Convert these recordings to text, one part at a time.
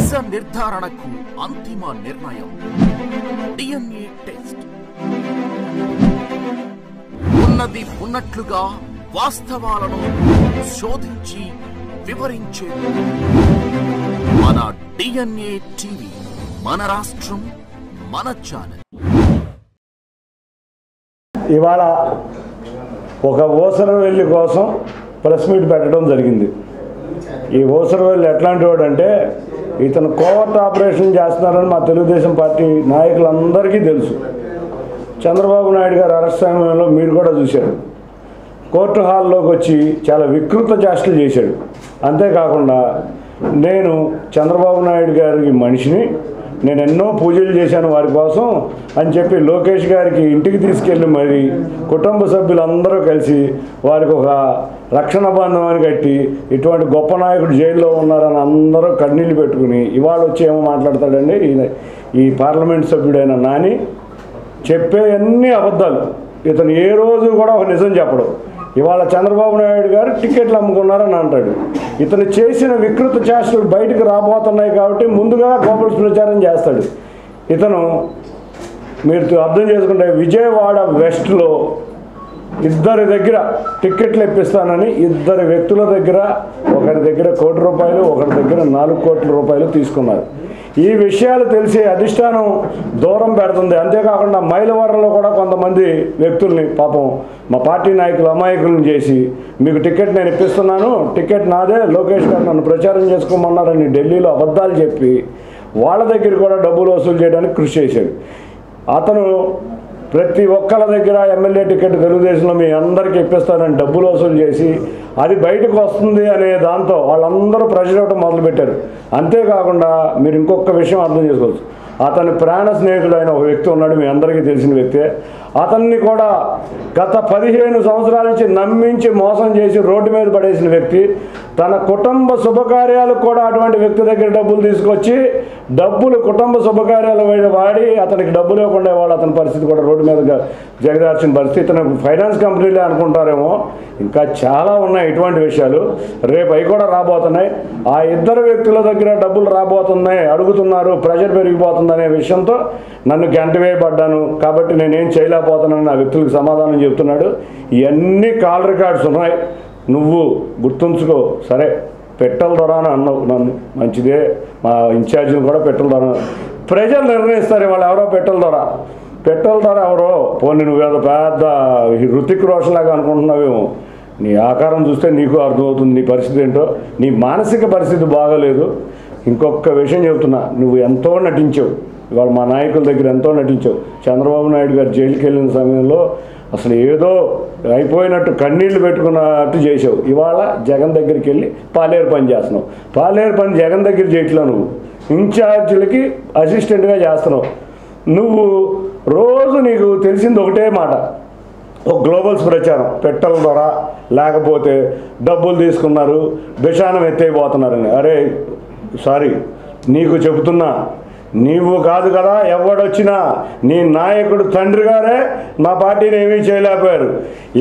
నిజ నిర్ధారణకు అంతిమ నిర్ణయం DNA టెస్ట్. ఉన్నది ఉన్నట్లుగా వాస్తవాలను శోధించి వివరించే మన DNA టీవీ, మన రాష్ట్రం, మన ఛానల్. ఇవాళ ఒక ఓసరవెల్లి కోసం ప్రెస్ మీట్ పెట్టడం జరిగింది. ఈ ఓసరవెల్లి ఎట్లాంటి వాడు అంటే, ఇతను కోవర్ట్ ఆపరేషన్ చేస్తున్నారని మా తెలుగుదేశం పార్టీ నాయకులందరికీ తెలుసు. చంద్రబాబు నాయుడు గారు అరెస్ట్ సమయంలో మీరు కూడా చూశారు. కోర్టు హాల్లోకి వచ్చి చాలా వికృత చేష్టలు చేశాడు. అంతేకాకుండా నేను చంద్రబాబు నాయుడు గారికి మనిషిని, నేను ఎన్నో పూజలు చేశాను వారి కోసం అని చెప్పి లోకేష్ గారికి ఇంటికి తీసుకెళ్ళి మరి కుటుంబ సభ్యులందరూ కలిసి వారికి ఒక రక్షణ బంధమని కట్టి, ఇటువంటి గొప్ప నాయకుడు జైల్లో ఉన్నారని అందరూ కన్నీళ్ళు పెట్టుకుని ఇవాళ వచ్చి ఏమో మాట్లాడతాడండి ఈ పార్లమెంట్ సభ్యుడైన నాని. చెప్పే అన్ని అబద్ధాలు. ఇతను ఏ రోజు కూడా ఒక నిజం చెప్పడు. ఇవాళ చంద్రబాబు నాయుడు గారు టికెట్లు అమ్ముకున్నారని అంటాడు. ఇతను చేసిన వికృత చేష్టలు బయటకు రాబోతున్నాయి కాబట్టి ముందుగా గోబల్స్ ప్రచారం చేస్తాడు. ఇతను మీరు అర్థం చేసుకుంటే విజయవాడ వెస్ట్లో ఇద్దరి దగ్గర టిక్కెట్లు ఇప్పిస్తానని ఇద్దరు వ్యక్తుల దగ్గర, ఒకరి దగ్గర ₹1 కోటి, ఒకరి దగ్గర ₹4 కోట్ల తీసుకున్నారు. ఈ విషయాలు తెలిసి అధిష్టానం దూరం పెడుతుంది. అంతేకాకుండా మైలవరంలో కూడా కొంతమంది వ్యక్తుల్ని పాపం మా పార్టీ నాయకులు అమాయకులను చేసి, మీకు టికెట్ నేను ఇప్పిస్తున్నాను, టికెట్ నాదే, లోకేష్ గారు నన్ను ప్రచారం చేసుకోమన్నారని ఢిల్లీలో అబద్ధాలు చెప్పి వాళ్ళ దగ్గర కూడా డబ్బులు వసూలు చేయడానికి కృషి చేశాడు. అతను ప్రతి ఒక్కళ్ళ దగ్గర ఎమ్మెల్యే టికెట్ తెలుగుదేశంలో మీ అందరికీ ఇప్పిస్తానని డబ్బులు వసూలు చేసి అది బయటకు వస్తుంది అనే దాంతో వాళ్ళందరూ ప్రెషర్ ఇవ్వడం మొదలుపెట్టారు. అంతేకాకుండా మీరు ఇంకొక విషయం అర్థం చేసుకోవచ్చు. అతని ప్రాణ స్నేహితుడు అయిన ఒక వ్యక్తి ఉన్నాడు, మీ అందరికీ తెలిసిన వ్యక్తే. అతన్ని కూడా గత 15 సంవత్సరాల నుంచి నమ్మించి మోసం చేసి రోడ్డు మీద పడేసిన వ్యక్తి. తన కుటుంబ శుభకార్యాలకు కూడా అటువంటి వ్యక్తి దగ్గర డబ్బులు తీసుకొచ్చి కుటుంబ శుభకార్యాలు వాడి అతనికి డబ్బులు ఇవ్వకుండా వాళ్ళు అతని పరిస్థితి కూడా రోడ్డు మీద జగదార్చిన పరిస్థితి. ఇతను ఫైనాన్స్ కంపెనీలే అనుకుంటారేమో, ఇంకా చాలా ఉన్నాయి ఇటువంటి విషయాలు. రేపు అవి కూడా రాబోతున్నాయి. ఆ ఇద్దరు వ్యక్తుల దగ్గర డబ్బులు రాబోతున్నాయి, అడుగుతున్నారు, ప్రెషర్ పెరిగిపోతుందనే విషయంతో నన్ను గంట వేయబడ్డాను కాబట్టి నేనేం చేయలేకపోతున్నానని ఆ వ్యక్తులకు సమాధానం చెబుతున్నాడు. ఇవన్నీ కాల్ రికార్డ్స్ ఉన్నాయి, నువ్వు గుర్తుంచుకో. సరే, పెట్టెల ద్వారా అన్నావు నన్ను, మంచిదే. మా ఇన్ఛార్జిని కూడా పెట్టెల ద్వారా ప్రజలు నిర్ణయిస్తారు. వాళ్ళు ఎవరో పెట్టెల ద్వారా ఎవరో. పోనీ నువ్వేదో పెద్ద హృతిక్ రోషన్ లాగా అనుకుంటున్నావేమో. నీ ఆకారం చూస్తే నీకు అర్థమవుతుంది నీ పరిస్థితి ఏంటో. నీ మానసిక పరిస్థితి బాగలేదు. ఇంకొక విషయం చెబుతున్నా, నువ్వు ఎంతో నటించావు. ఇవాళ మా నాయకుల దగ్గర ఎంతో నటించావు. చంద్రబాబు నాయుడు గారు జైలుకి వెళ్ళిన సమయంలో అసలు ఏదో అయిపోయినట్టు కన్నీళ్లు పెట్టుకున్నట్టు చేసావు. ఇవాళ జగన్ దగ్గరికి వెళ్ళి పాలేరు పని చేస్తున్నావు. పాలేరు పని జగన్ దగ్గర చేయట్లా, నువ్వు ఇన్ఛార్జీలకి అసిస్టెంట్గా చేస్తున్నావు. నువ్వు రోజు నీకు తెలిసింది ఒకటే మాట, ఒక గ్లోబల్స్ ప్రచారం, పెట్టెల ద్వారా లేకపోతే డబ్బులు తీసుకున్నారు, బిషానం ఎత్తైపోతున్నారని. అరే సారీ, నీకు చెబుతున్నా, నీవు కాదు కదా, ఎవడొచ్చినా నీ నాయకుడు తండ్రి గారే మా పార్టీని ఏమీ చేయలేకపోయారు.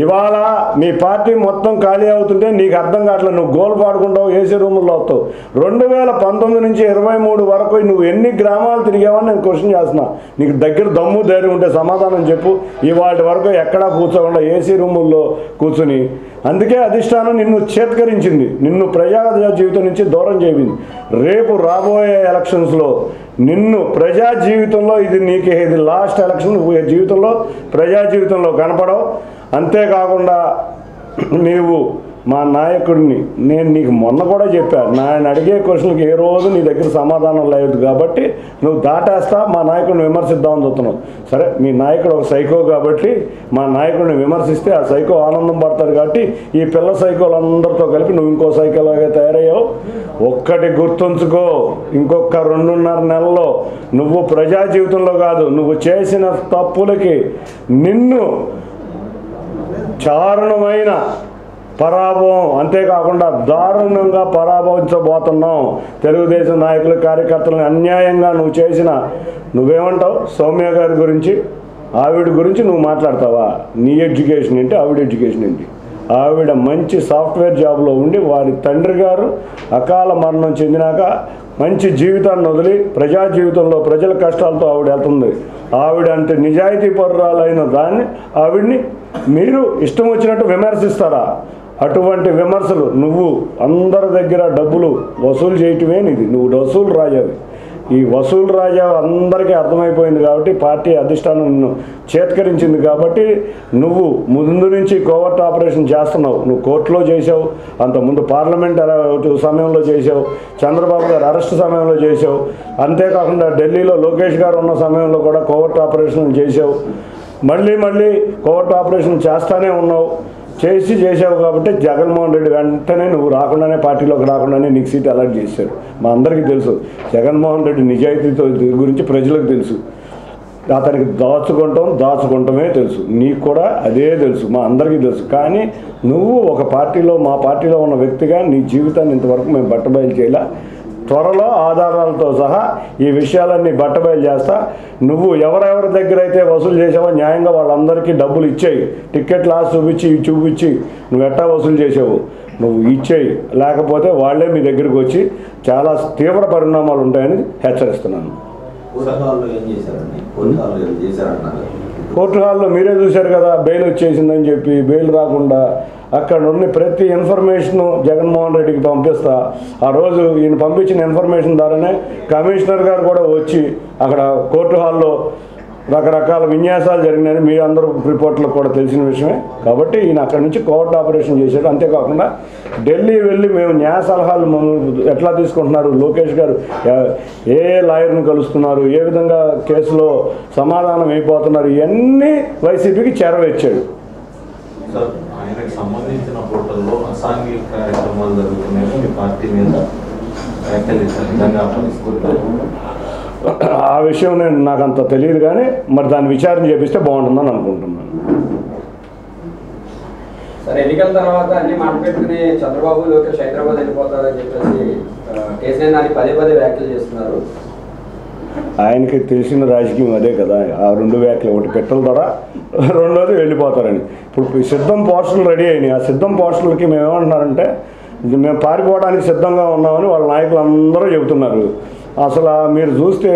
ఇవాళ మీ పార్టీ మొత్తం ఖాళీ అవుతుంటే నీకు అర్థం కావట్లేదు. నువ్వు గోల్ పాడుకుంటావు, ఏసీ రూముల్లో వస్తావు. 2019 నుంచి 23 వరకు నువ్వు ఎన్ని గ్రామాలు తిరిగావని నేను క్వశ్చన్ చేస్తున్నా. నీకు దగ్గర దమ్ము ధైర్యం ఉంటే సమాధానం చెప్పు. ఇవాళ వరకు ఎక్కడా కూర్చోకుండా ఏసీ రూముల్లో కూర్చుని, అందుకే అధిష్టానం నిన్ను చేత్కరించింది, నిన్ను ప్రజా జీవితం నుంచి దూరం చేయింది. రేపు రాబోయే ఎలక్షన్స్లో నిన్ను ప్రజా జీవితంలో ఇది లాస్ట్ ఎలక్షన్, నువ్వు జీవితంలో ప్రజా జీవితంలో కనపడవు. అంతేకాకుండా నీవు మా నాయకుడిని, నేను నీకు మొన్న కూడా చెప్పాను, నేను అడిగే క్వశ్చన్కి ఏ రోజు నీ దగ్గర సమాధానం లేదు కాబట్టి నువ్వు దాటేస్తా మా నాయకుడిని విమర్శిద్దామని చూస్తున్నావు. సరే, మీ నాయకుడు ఒక సైకో కాబట్టి మా నాయకుడిని విమర్శిస్తే ఆ సైకో ఆనందం పడతారు కాబట్టి ఈ పిల్ల సైకోలందరితో కలిపి నువ్వు ఇంకో సైకోలాగా తయారయ్యావు. ఒక్కటి గుర్తుంచుకో, ఇంకొక 2.5 నెలల్లో నువ్వు ప్రజా జీవితంలో కాదు, నువ్వు చేసిన తప్పులకి నిన్ను చారుణమైన పరాభవం, అంతేకాకుండా దారుణంగా పరాభవించబోతున్నాం. తెలుగుదేశం నాయకులు, కార్యకర్తలను అన్యాయంగా నువ్వు చేసిన, నువ్వేమంటావు సౌమ్య గారి గురించి, ఆవిడ గురించి నువ్వు మాట్లాడతావా? నీ ఎడ్యుకేషన్ ఏంటి, ఆవిడ ఎడ్యుకేషన్ ఏంటి? ఆవిడ మంచి సాఫ్ట్వేర్ జాబ్లో ఉండి వారి తండ్రి గారు అకాల మరణం చెందినాక మంచి జీవితాన్ని వదిలి ప్రజా జీవితంలో ప్రజల కష్టాలతో ఆవిడ వెళ్తుంది. ఆవిడ అంటే నిజాయితీ పరురాలైన దాన్ని ఆవిడ్ని మీరు ఇష్టం వచ్చినట్టు విమర్శిస్తారా? అటువంటి విమర్శలు నువ్వు అందరి దగ్గర డబ్బులు వసూలు చేయటమే నీది. నువ్వు వసూలు రాజావి. ఈ వసూలు రాజా అందరికీ అర్థమైపోయింది కాబట్టి పార్టీ అధిష్టానం నిన్ను చేత్కరించింది కాబట్టి నువ్వు ముందు నుంచి కోవర్ట్ ఆపరేషన్ చేస్తున్నావు. నువ్వు కోర్టులో చేసావు, అంతకుముందు పార్లమెంట్ సమయంలో చేసావు, చంద్రబాబు గారు అరెస్ట్ సమయంలో చేసావు, అంతేకాకుండా ఢిల్లీలో లోకేష్ గారు ఉన్న సమయంలో కూడా కోవర్ట్ ఆపరేషన్ చేసావు. మళ్ళీ కోవర్ట్ ఆపరేషన్ చేస్తానే ఉన్నావు. చేసావు కాబట్టి జగన్మోహన్ రెడ్డి వెంటనే నువ్వు రాకుండానే పార్టీలోకి రాకుండానే నీకు సీట్ అలాట్ చేశాడు. మా అందరికీ తెలుసు జగన్మోహన్ రెడ్డి నిజాయితీతో గురించి ప్రజలకు తెలుసు. అతనికి దాచుకుంటమే తెలుసు. నీకు కూడా అదే తెలుసు, మా అందరికీ తెలుసు. కానీ నువ్వు ఒక పార్టీలో, మా పార్టీలో ఉన్న వ్యక్తిగా నీ జీవితాన్ని ఇంతవరకు మేము బట్టబయలు చేయాల. త్వరలో ఆధారాలతో సహా ఈ విషయాలన్నీ బట్టబయలు చేస్తా. నువ్వు ఎవరెవరి దగ్గర అయితే వసూలు చేసావో న్యాయంగా వాళ్ళందరికీ డబ్బులు ఇచ్చేయి. టికెట్ లాస్ చూపించి నువ్వు ఎట్టా వసూలు చేసావు నువ్వు ఇచ్చేయి. లేకపోతే వాళ్ళే మీ దగ్గరికి వచ్చి చాలా తీవ్ర పరిణామాలు ఉంటాయని హెచ్చరిస్తున్నాను. కోర్టు హాల్లో మీరే చూశారు కదా, బెయిల్ వచ్చేసిందని చెప్పి బెయిల్ రాకుండా అక్కడ ఉన్న ప్రతి ఇన్ఫర్మేషను జగన్మోహన్ రెడ్డికి పంపిస్తా. ఆ రోజు ఈయన పంపించిన ఇన్ఫర్మేషన్ ద్వారానే కమిషనర్ గారు కూడా వచ్చి అక్కడ కోర్టు హాల్లో రకరకాల విన్యాసాలు జరిగినాయని మీ అందరూ రిపోర్ట్లో కూడా తెలిసిన విషయమే. కాబట్టి ఈయన అక్కడి నుంచి కోర్టు ఆపరేషన్ చేశాడు. అంతేకాకుండా ఢిల్లీ వెళ్ళి మేము న్యాయ సలహాలు ఎట్లా తీసుకుంటున్నారు, లోకేష్ గారు ఏ లాయర్ని కలుస్తున్నారు, ఏ విధంగా కేసులో సమాధానం అయిపోతున్నారు, ఇవన్నీ వైసీపీకి చేరవేచ్చాడు. ఆయనకు సంబంధించిన పోర్టల్లో అసాంఘిక కార్యక్రమాలు జరుగుతున్నాయో మీ పార్టీ మీద ఆ విషయం నాకు అంత తెలియదు కానీ మరి దాన్ని విచారణ చేపిస్తే బాగుంటుందని అనుకుంటున్నాను. సరే, ఎన్నికల తర్వాత అన్ని మాట్లాడుకుని చంద్రబాబు లోకేష్ హైదరాబాద్ వెళ్ళిపోతారని చెప్పేసి కేసీఆర్ నాని పదే వ్యాఖ్యలు చేస్తున్నారు. ఆయనకి తెలిసిన రాజకీయం అదే కదా, ఆ రెండు వ్యాఖ్యలు, ఒకటి పెట్టల ద్వారా, రెండోది వెళ్ళిపోతారని. ఇప్పుడు సిద్ధం పోస్టర్లు రెడీ అయినాయి. ఆ సిద్ధం పోస్టర్లకి మేము ఏమంటున్నారంటే మేము పారిపోవడానికి సిద్ధంగా ఉన్నామని వాళ్ళ నాయకులు అందరూ చెబుతున్నారు. అసలు మీరు చూస్తే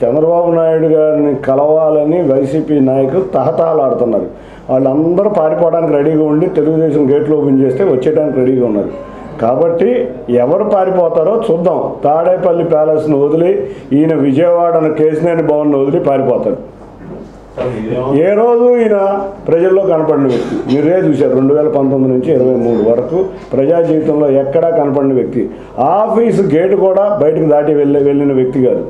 చంద్రబాబు నాయుడు గారిని కలవాలని వైసీపీ నాయకులు తహతహలాడుతున్నారు. వాళ్ళందరూ పారిపోవడానికి రెడీగా ఉండి తెలుగుదేశం గేట్లు ఓపెన్ చేస్తే వచ్చేయడానికి రెడీగా ఉన్నారు. కాబట్టి ఎవరు పారిపోతారో చూద్దాం. తాడేపల్లి ప్యాలెస్ను వదిలి ఈయన విజయవాడను కేసినేని భవన్ను వదిలి పారిపోతాడు. ఏ రోజు ఈయన ప్రజల్లో కనపడిన వ్యక్తి మీరే చూశారు. 2019 నుంచి 23 వరకు ప్రజా జీవితంలో ఎక్కడా కనపడిన వ్యక్తి. ఆఫీసు గేటు కూడా బయటకు దాటి వెళ్ళిన వ్యక్తి కాదు.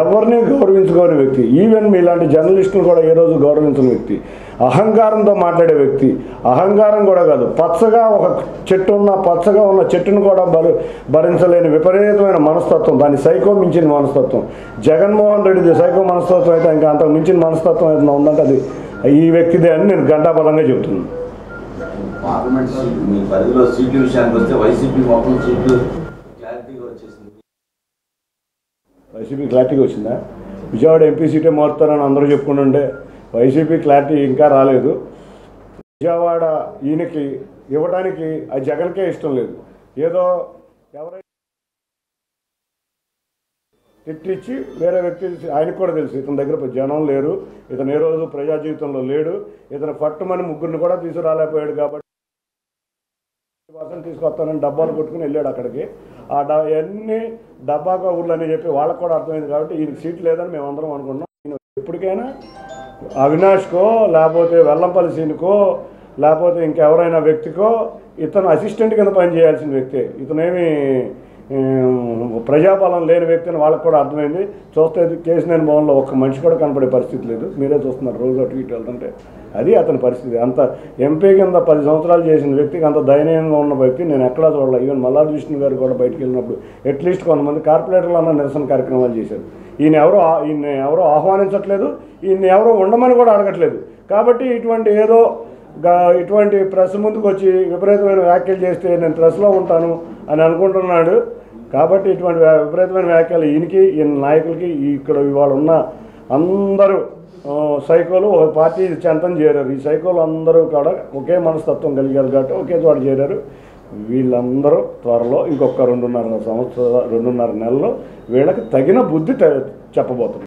ఎవరిని గౌరవించుకోని వ్యక్తి. ఈవెన్ మీలాంటి జర్నలిస్టులు కూడా ఏ రోజు గౌరవించిన వ్యక్తి. అహంకారంతో మాట్లాడే వ్యక్తి. అహంకారం కూడా కాదు, పచ్చగా ఒక పచ్చగా ఉన్న చెట్టును కూడా భరించలేని విపరీతమైన మనస్తత్వం, దాని సైకో మించిన మనస్తత్వం. జగన్మోహన్ రెడ్డిది సైకో మనస్తత్వం అయితే ఇంకా అంతకు మించిన మనస్తత్వం ఏదైనా ఉందంటే అది ఈ వ్యక్తిదే అని నేను ఘంటాపదంగా చెబుతున్నాను. పార్లమెంట్ మీ పరిధిలో సీట్ల విషయానికి వస్తే వైసీపీ మొత్తం సీట్లు క్లారిటీగా వచ్చేసింది. వైసీపీ క్లారిటీగా వచ్చిందా? విజయవాడ ఎంపీ సీటే మారుతారని అందరూ చెప్పుకుంటుంటే వైసీపీ క్లారిటీ ఇంకా రాలేదు. విజయవాడ ఈయనకి ఇవ్వడానికి ఆ జగన్కే ఇష్టం లేదు. ఏదో ఎవరైతే తిట్టిచ్చి వేరే వ్యక్తి, ఆయనకు కూడా తెలుసు ఇతని దగ్గర జనం లేరు, ఇతను ఏ రోజు ప్రజా జీవితంలో లేడు, ఇతను పట్టుమని ముగ్గురిని కూడా తీసుకురాలేకపోయాడు కాబట్టి తీసుకొస్తానని డబ్బాలు కొట్టుకుని వెళ్ళాడు అక్కడికి. అన్నీ డబ్బా ఊర్లు అని చెప్పి వాళ్ళకు కూడా అర్థమైంది కాబట్టి ఈయనకి సీట్ లేదని మేమందరం అనుకున్నాం. ఈయన ఎప్పటికైనా అవినాష్కో లేకపోతే వెల్లంపల్లి సీనుకో లేకపోతే ఇంకెవరైనా వ్యక్తికో ఇతను అసిస్టెంట్ కింద పనిచేయాల్సిన వ్యక్తే. ఇతనేమి ప్రజాపాలన లేని వ్యక్తి అని వాళ్ళకి కూడా అర్థమైంది. చూస్తే కేసినేని భవన్లో ఒక్క మనిషి కూడా కనపడే పరిస్థితి లేదు. మీరే చూస్తున్నారు రోజు అటు ఇటు వెళ్తుంటే. అది అతని పరిస్థితి. అంత ఎంపీ కింద 10 సంవత్సరాలు చేసిన వ్యక్తికి అంత దయనీయంగా ఉన్న వ్యక్తి నేను ఎక్కడా చూడాలి. ఈవెన్ మల్లాది విష్ణు గారు కూడా బయటకు వెళ్ళినప్పుడు అట్లీస్ట్ కొంతమంది కార్పొరేటర్లు అన్న నిరసన కార్యక్రమాలు చేశారు. ఈయన ఎవరో ఆహ్వానించట్లేదు, ఈయన ఎవరో ఉండమని కూడా అడగట్లేదు. కాబట్టి ఇటువంటి ప్రెస్ ముందుకు వచ్చి విపరీతమైన వ్యాఖ్యలు చేస్తే నేను ప్రెస్లో ఉంటాను అని అనుకుంటున్నాడు. కాబట్టి ఇటువంటి విపరీతమైన వ్యాఖ్యలు ఈయన నాయకులకి ఇక్కడ ఇవాళ ఉన్న అందరూ సైకోలు ఒక పార్టీ చెంతం చేరారు. ఈ సైకోలు అందరూ కూడా ఒకే మనస్తత్వం కలిగారు కాబట్టి ఒకే చోట చేరారు. వీళ్ళందరూ త్వరలో ఇంకొక 2.5 నెలల్లో వీళ్ళకి తగిన బుద్ధి చెప్పబోతున్నారు.